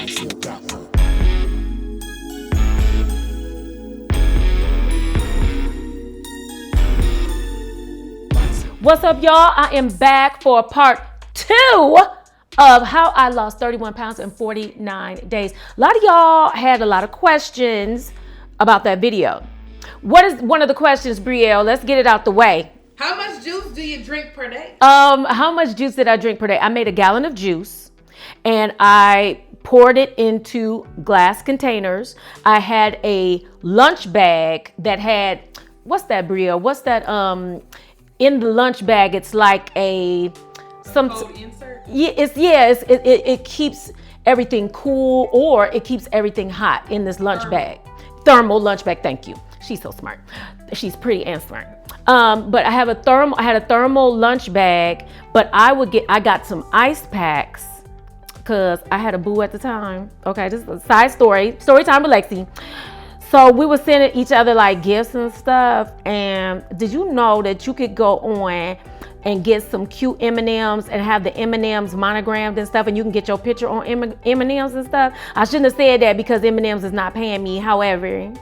What's up, y'all? I am back for part 2 of how I lost 31 pounds in 49 days. A lot of y'all had a lot of questions about that video. What is one of the questions, Brielle? Let's get it out the way. How much juice do you drink per day? How much juice did I drink per day? I made a gallon of juice and I poured it into glass containers. I had a lunch bag that had, what's that, Brielle? What's that, in the lunch bag, it's like a cold insert? It keeps everything cool, or it keeps everything hot in this lunch bag. Thermal lunch bag, thank you. She's so smart. She's pretty and smart. But I had a thermal lunch bag, but I got some ice packs because I had a boo at the time. Okay, just a side story time with Lexi. So we were sending each other like gifts and stuff. And did you know that you could go on and get some cute M&Ms and have the M&Ms monogrammed and stuff, and you can get your picture on M&Ms and stuff? I shouldn't have said that because M&Ms is not paying me. However,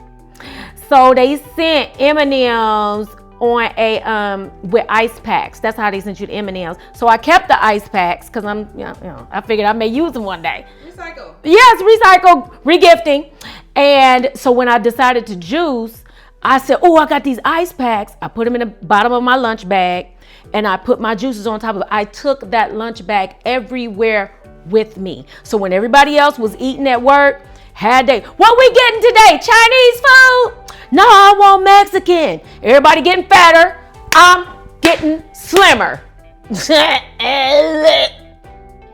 so they sent M&Ms on a with ice packs. That's how they sent you the M&Ms. So I kept the ice packs because I figured I may use them one day. Recycle. Yes, recycle, regifting. And so when I decided to juice, I said, oh, I got these ice packs. I put them in the bottom of my lunch bag and I put my juices on top of it. I took that lunch bag everywhere with me. So when everybody else was eating at work, what we getting today? Chinese food? No, I want Mexican. Everybody getting fatter. I'm getting slimmer.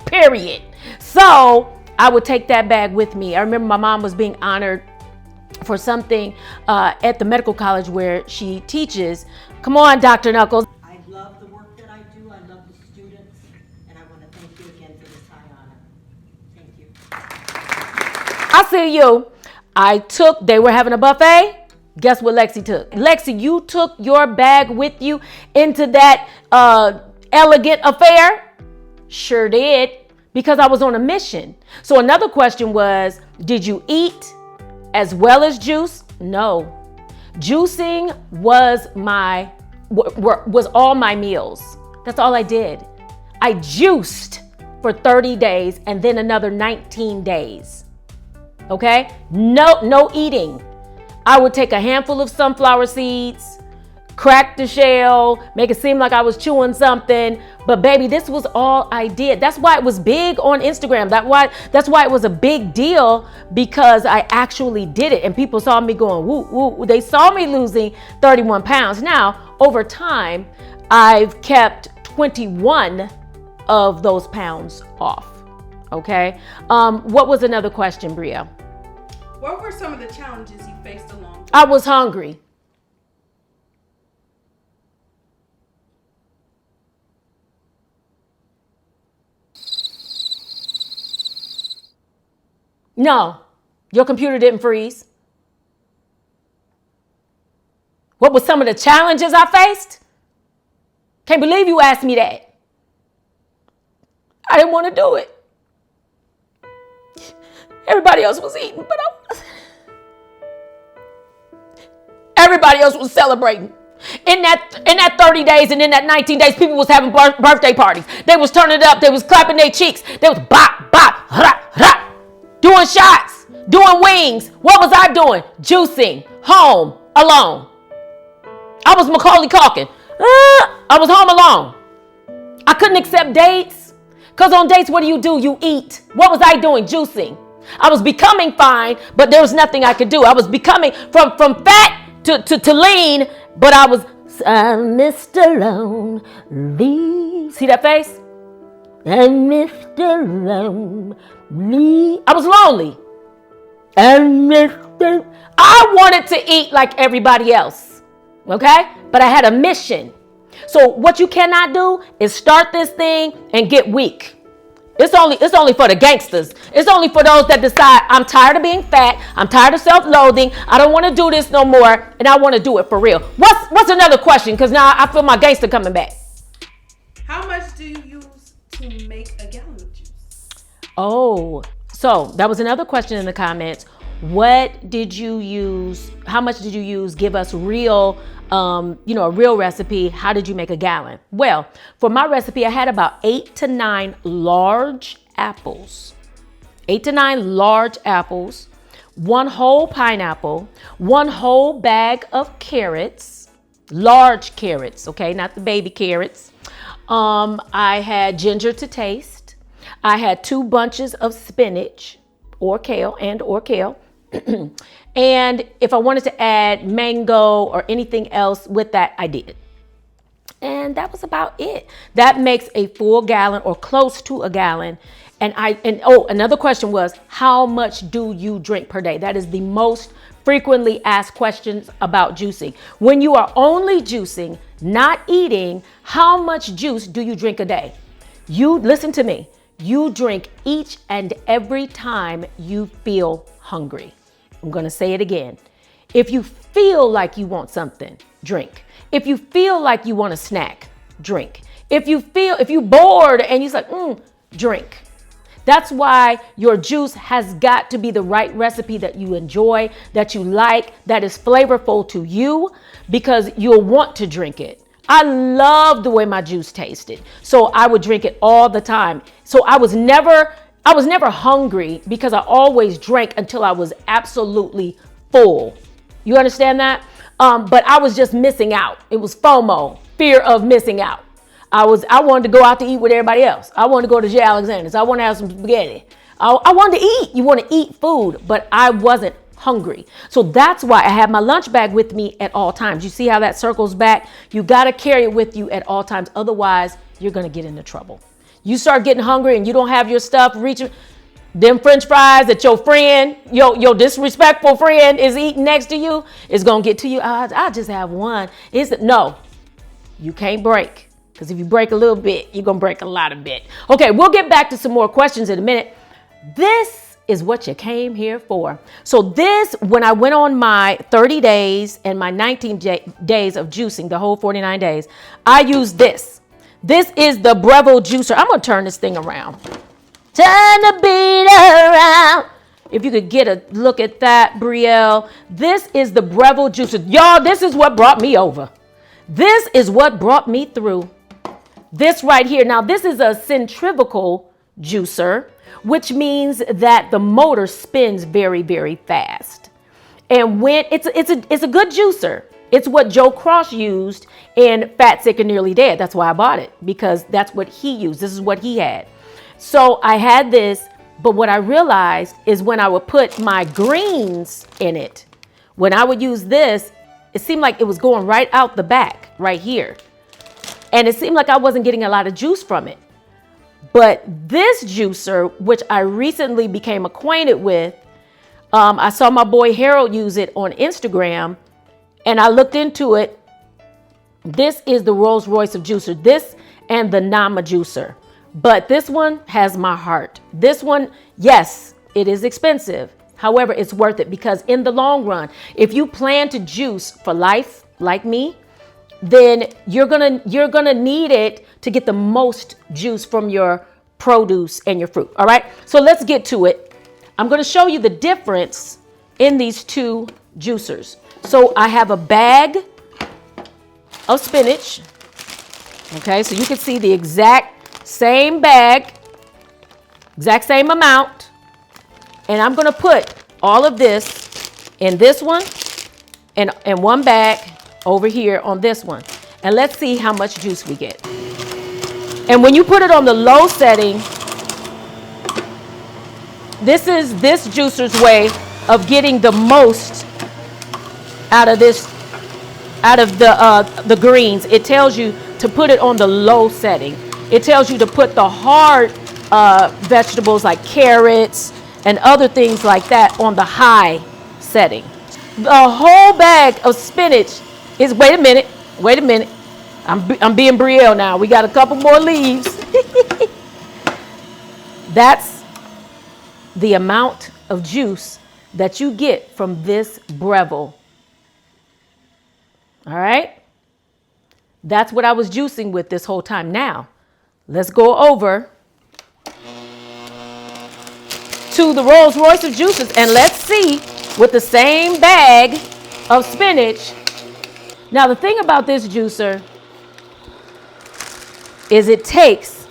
Period. So I would take that bag with me. I remember my mom was being honored for something at the medical college where she teaches. Come on, Dr. Knuckles. I love the work that I do. I love the students. And I want to thank you again for this high honor. Thank you. I see you. They were having a buffet. Guess what Lexi took? Lexi, you took your bag with you into that elegant affair? Sure did, because I was on a mission. So another question was, did you eat as well as juice? No. Juicing was all my meals. That's all I did. I juiced for 30 days and then another 19 days. Okay? No eating. I would take a handful of sunflower seeds, crack the shell, make it seem like I was chewing something. But baby, this was all I did. That's why it was big on Instagram. That's why it was a big deal, because I actually did it. And people saw me going, woo, woo. They saw me losing 31 pounds. Now, over time, I've kept 21 of those pounds off. Okay? What was another question, Bria? What were some of the challenges you faced along the way? I was hungry. No, your computer didn't freeze. What were some of the challenges I faced? Can't believe you asked me that. I didn't want to do it. Everybody else was eating, but I wasn't. Everybody else was celebrating. In that 30 days and in that 19 days, people was having birthday parties. They was turning it up. They was clapping their cheeks. They was bop, bop, rah, rah, doing shots, doing wings. What was I doing? Juicing, home, alone. I was Macaulay Culkin. I was home alone. I couldn't accept dates, because on dates, what do? You eat. What was I doing? Juicing. I was becoming fine, but there was nothing I could do. I was becoming from fat to lean, but I was Mr. Lonely. See that face? And Mr. Lonely. I was lonely. And I wanted to eat like everybody else. Okay? But I had a mission. So what you cannot do is start this thing and get weak. It's only for the gangsters. It's only for those that decide, I'm tired of being fat. I'm tired of self-loathing. I don't want to do this no more, and I want to do it for real. What's another question? Because now I feel my gangster coming back. How much do you use to make a gallon of juice? Oh, So that was another question in the comments. What did you use? How much did you use? Give us real, a real recipe. How did you make a gallon? Well, for my recipe, I had about 8 to 9 large apples. 8 to 9 large apples, 1 whole pineapple, 1 whole bag of carrots, large carrots, okay, not the baby carrots. I had ginger to taste. I had 2 bunches of spinach or kale. And if I wanted to add mango or anything else with that, I did. And that was about it. That makes a full gallon or close to a gallon. Another question was, how much do you drink per day? That is the most frequently asked questions about juicing. When you are only juicing, not eating, how much juice do you drink a day? You listen to me. You drink each and every time you feel hungry. I'm going to say it again. If you feel like you want something, drink. If you feel like you want a snack, drink. If you're bored and you're like, drink. That's why your juice has got to be the right recipe that you enjoy, that you like, that is flavorful to you, because you'll want to drink it. I love the way my juice tasted, so I would drink it all the time. So I was never hungry because I always drank until I was absolutely full. You understand that? But I was just missing out. It was FOMO, fear of missing out. I wanted to go out to eat with everybody else. I wanted to go to J. Alexander's. I wanted to have some spaghetti. I wanted to eat. You want to eat food, but I wasn't hungry. So that's why I have my lunch bag with me at all times. You see how that circles back? You got to carry it with you at all times. Otherwise, you're going to get into trouble. You start getting hungry and you don't have your stuff reaching. Them French fries that your friend, your disrespectful friend is eating next to you, is going to get to you. I just have one. No, you can't break. Because if you break a little bit, you're going to break a lot of bit. Okay, we'll get back to some more questions in a minute. This is what you came here for. So when I went on my 30 days and my 19 days of juicing, the whole 49 days, I used this. This is the Breville Juicer. I'm going to turn this thing around. Turn the beat around. If you could get a look at that, Brielle. This is the Breville Juicer. Y'all, this is what brought me over. This is what brought me through. This right here. Now, this is a centrifugal juicer, which means that the motor spins very, very fast. And when it's a good juicer. It's what Joe Cross used in Fat, Sick, and Nearly Dead. That's why I bought it, because that's what he used. This is what he had. So I had this, but what I realized is when I would put my greens in it, when I would use this, it seemed like it was going right out the back, right here. And it seemed like I wasn't getting a lot of juice from it. But this juicer, which I recently became acquainted with, I saw my boy Harold use it on Instagram, and I looked into it. This is the Rolls Royce of juicer, this and the Nama juicer. But this one has my heart. This one, yes, it is expensive. However, it's worth it, because in the long run, if you plan to juice for life, like me, then you're gonna need it to get the most juice from your produce and your fruit. All right, so let's get to it. I'm gonna show you the difference in these two juicers. So I have a bag of spinach. Okay, so you can see the exact same bag, exact same amount. And I'm gonna put all of this in this one and one bag over here on this one. And let's see how much juice we get. And when you put it on the low setting, this is this juicer's way of getting the most out of the greens. It tells you to put it on the low setting. It tells you to put the hard vegetables like carrots and other things like that on the high setting. The whole bag of spinach is, wait a minute. I'm being Brielle now. We got a couple more leaves. That's the amount of juice that you get from this Breville. All right? That's what I was juicing with this whole time. Now, let's go over to the Rolls Royce of juices, and let's see with the same bag of spinach. Now the thing about this juicer is it takes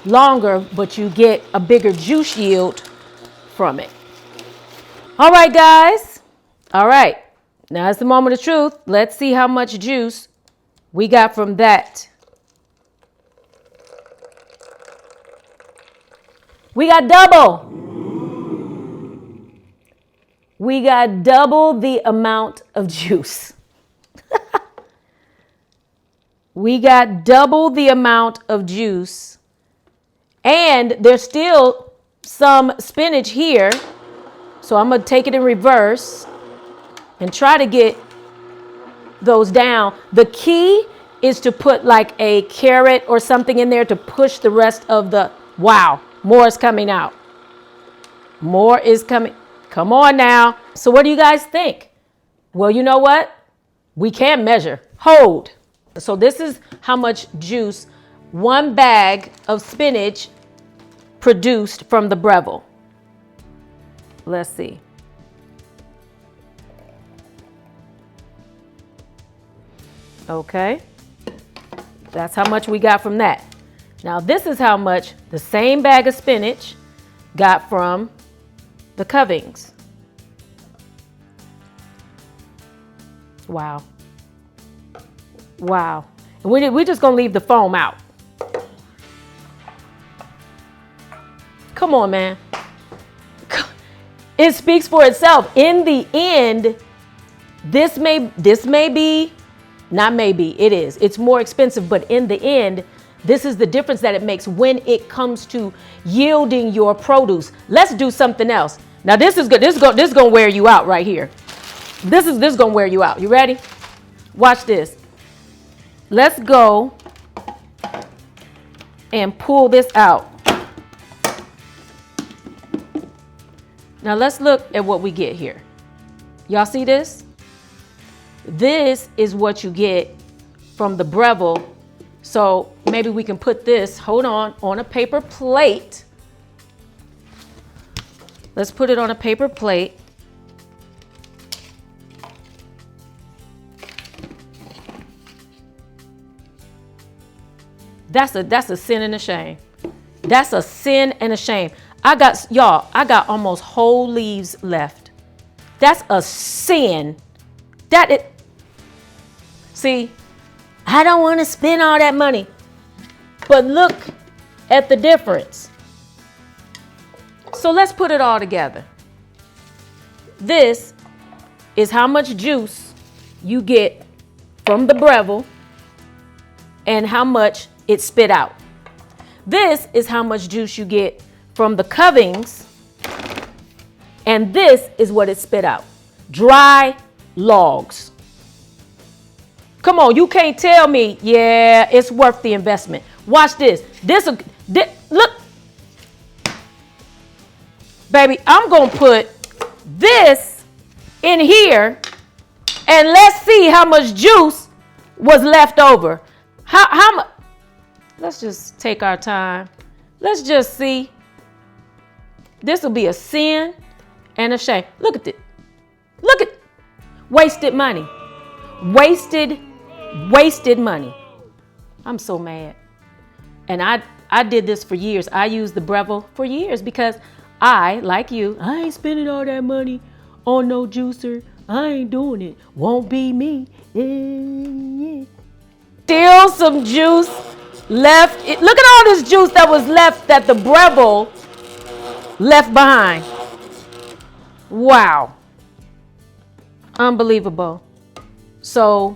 longer, but you get a bigger juice yield from it. All right, guys. All right. Now it's the moment of truth. Let's see how much juice we got from that. We got double. We got double the amount of juice. We got double the amount of juice. And there's still some spinach here. So I'm going to take it in reverse and try to get those down. The key is to put like a carrot or something in there to push the rest of the, wow, more is coming out. More is coming. Come on now. So what do you guys think? Well, you know what? We can measure. Hold. So this is how much juice one bag of spinach produced from the Breville. Let's see. Okay. That's how much we got from that. Now this is how much the same bag of spinach got from the Kuvings. Wow. Wow. And we're just going to leave the foam out. Come on, man. It speaks for itself. In the end, this may be, not maybe, it is. It's more expensive, but in the end, this is the difference that it makes when it comes to yielding your produce. Let's do something else. Now this is good. This is going to wear you out right here. This is going to wear you out. You ready? Watch this. Let's go and pull this out. Now let's look at what we get here. Y'all see this? This is what you get from the Breville. So maybe we can put this, hold on a paper plate. Let's put it on a paper plate. That's a sin and a shame. That's a sin and a shame. I got almost whole leaves left. That's a sin. See, I don't want to spend all that money. But look at the difference. So let's put it all together. This is how much juice you get from the Breville and how much it spit out. This is how much juice you get from the Kuvings, and this is what it spit out. Dry logs. Come on, you can't tell me, yeah, it's worth the investment. Watch this. Look. Baby, I'm going to put this in here, and let's see how much juice was left over. How much? Let's just take our time. Let's just see. This will be a sin and a shame. Look at it. Look at wasted money. Wasted money. I'm so mad. And I did this for years. I used the Breville for years because I, like you, I ain't spending all that money on no juicer. I ain't doing it. Won't be me. Yeah. Still some juice left. Look at all this juice that was left that the Breville left behind. Wow. Unbelievable. So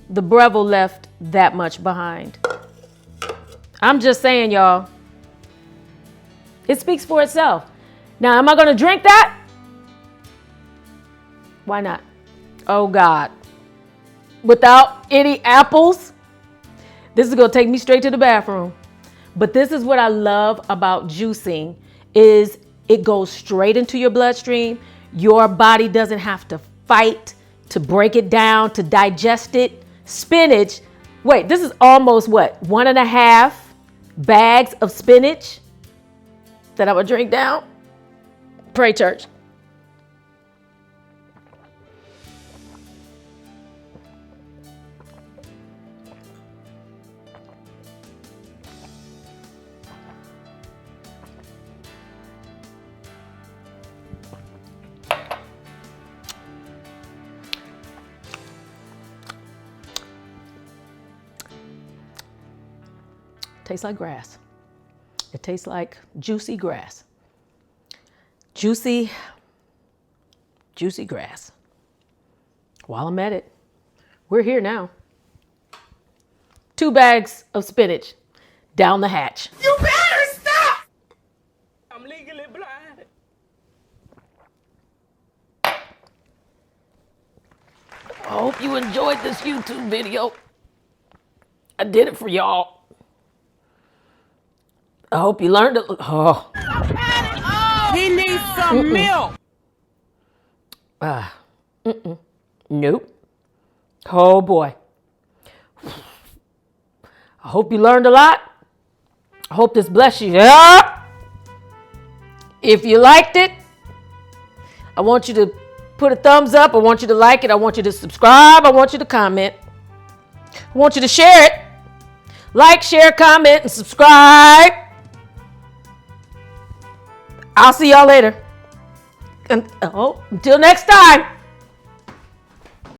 the Breville left that much behind. I'm just saying, y'all. It speaks for itself. Now, am I going to drink that? Why not? Oh, God. Without any apples? This is going to take me straight to the bathroom. But this is what I love about juicing is it goes straight into your bloodstream. Your body doesn't have to fight to break it down, to digest it. Spinach, wait, this is almost what? 1.5 bags of spinach that I'm going to drink down. Pray, church. Tastes like grass. It tastes like juicy grass. Juicy grass. While I'm at it, we're here now. 2 bags of spinach down the hatch. You better stop! I'm legally blind. I hope you enjoyed this YouTube video. I did it for y'all. I hope you learned it. Oh. He needs some milk. Nope. Oh boy. I hope you learned a lot. I hope this blessed you. Yeah. If you liked it, I want you to put a thumbs up. I want you to like it. I want you to subscribe. I want you to comment. I want you to share it. Like, share, comment, and subscribe. I'll see y'all later. Until next time.